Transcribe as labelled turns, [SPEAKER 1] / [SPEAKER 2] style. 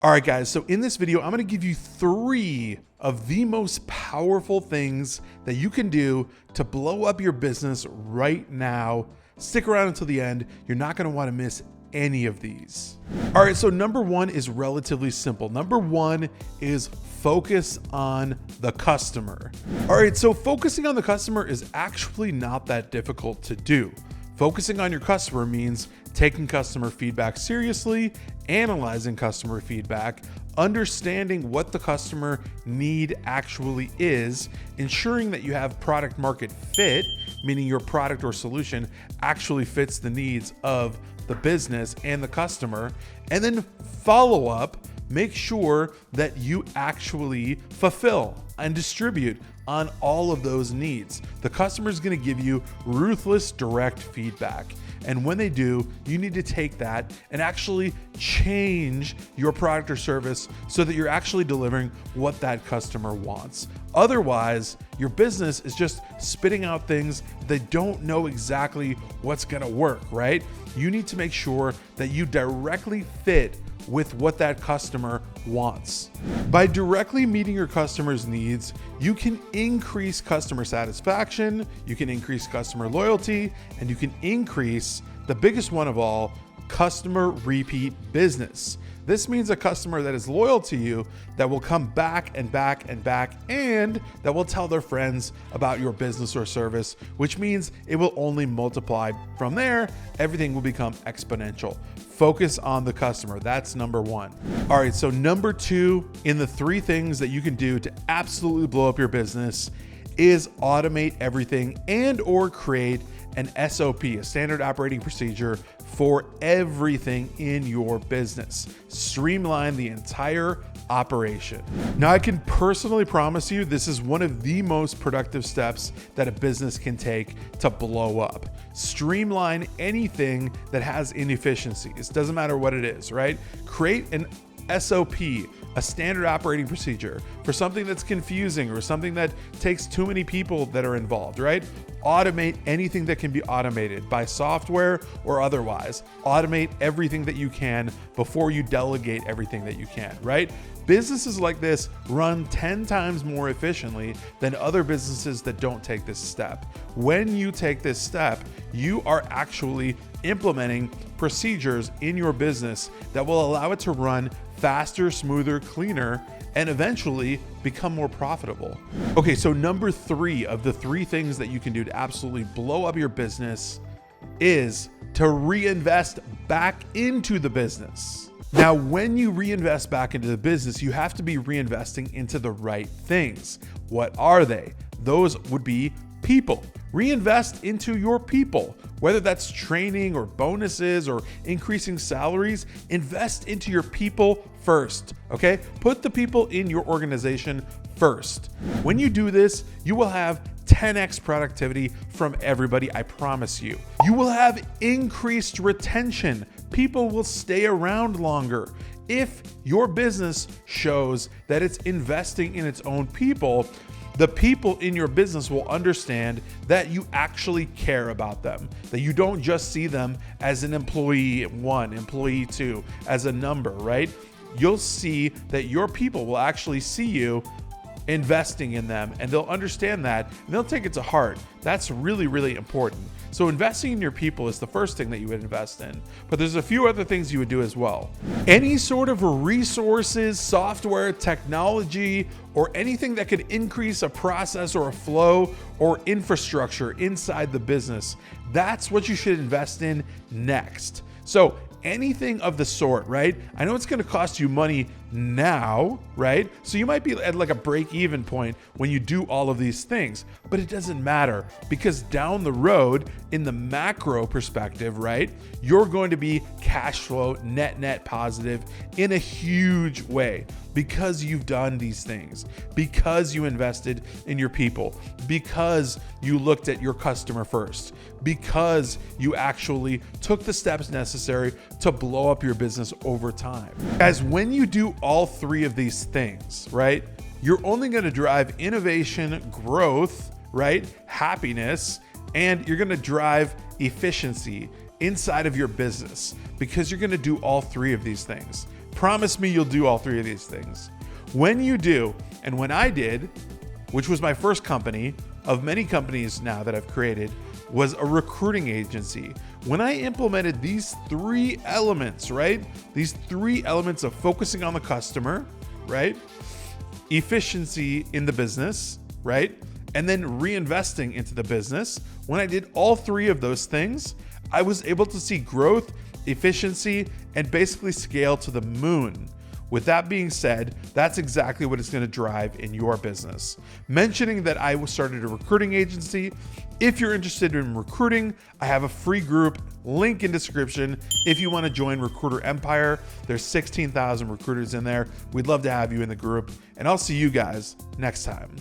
[SPEAKER 1] All right, guys, so in this video, I'm gonna give you 3 of the most powerful things that you can do to blow up your business right now. Stick around until the end. You're not gonna wanna miss any of these. All right, so number 1 is relatively simple. Number 1 is focus on the customer. All right, so focusing on the customer is actually not that difficult to do. Focusing on your customer means taking customer feedback seriously, analyzing customer feedback, understanding what the customer need actually is, ensuring that you have product market fit, meaning your product or solution actually fits the needs of the business and the customer, and then follow up, make sure that you actually fulfill and distribute on all of those needs. The customer is going to give you ruthless, direct feedback. And when they do, you need to take that and actually change your product or service so that you're actually delivering what that customer wants. Otherwise, your business is just spitting out things that don't know exactly what's going to work, right? You need to make sure that you directly fit with what that customer wants. By directly meeting your customer's needs, you can increase customer satisfaction, you can increase customer loyalty, and you can increase the biggest one of all, customer repeat business. This means a customer that is loyal to you, that will come back and back and back, and that will tell their friends about your business or service, which means it will only multiply. From there, everything will become exponential. Focus on the customer. That's number 1. All right, so number 2 in the 3 things that you can do to absolutely blow up your business is automate everything and or create an SOP, a standard operating procedure for everything in your business. Streamline the entire operation. Now, I can personally promise you this is one of the most productive steps that a business can take to blow up. Streamline anything that has inefficiencies. Doesn't matter what it is, right? Create an SOP, a standard operating procedure for something that's confusing or something that takes too many people that are involved, right? Automate anything that can be automated by software or otherwise. Automate everything that you can before you delegate everything that you can, right? Businesses like this run 10 times more efficiently than other businesses that don't take this step. When you take this step, you are actually implementing procedures in your business that will allow it to run faster, smoother, cleaner, and eventually become more profitable. Okay, so number 3 of the 3 things that you can do to absolutely blow up your business is to reinvest back into the business. Now, when you reinvest back into the business, you have to be reinvesting into the right things. What are they? Those would be people. Reinvest into your people, whether that's training or bonuses or increasing salaries. Invest into your people first, okay? Put the people in your organization first. When you do this, you will have 10x productivity from everybody, I promise you. You will have increased retention. People will stay around longer. If your business shows that it's investing in its own people, the people in your business will understand that you actually care about them, that you don't just see them as an employee 1, employee 2, as a number, right? You'll see that your people will actually see you investing in them, and they'll understand that and they'll take it to heart. That's really, really important. So investing in your people is the first thing that you would invest in, but there's a few other things you would do as well. Any sort of resources, software, technology, or anything that could increase a process or a flow or infrastructure inside the business, that's what you should invest in next. So anything of the sort, right? I know it's going to cost you money now, right? So you might be at like a break-even point when you do all of these things, but it doesn't matter because down the road, in the macro perspective, right, you're going to be cash flow net positive in a huge way because you've done these things, because you invested in your people, because you looked at your customer first, because you actually took the steps necessary to blow up your business over time. Guys, when you do all 3 of these things, right, you're only going to drive innovation, growth, right, happiness, and you're going to drive efficiency inside of your business because you're going to do all 3 of these things. Promise me you'll do all three of these things. When you do, and when I did, which was my first company of many companies now that I've created, was a recruiting agency. When I implemented these three elements, right? These three elements of focusing on the customer, right? Efficiency in the business, right? And then reinvesting into the business. When I did all three of those things, I was able to see growth, efficiency, and basically scale to the moon. With that being said, that's exactly what is going to drive in your business. Mentioning that I started a recruiting agency. If you're interested in recruiting, I have a free group, link in description. If you want to join Recruiter Empire, there's 16,000 recruiters in there. We'd love to have you in the group, and I'll see you guys next time.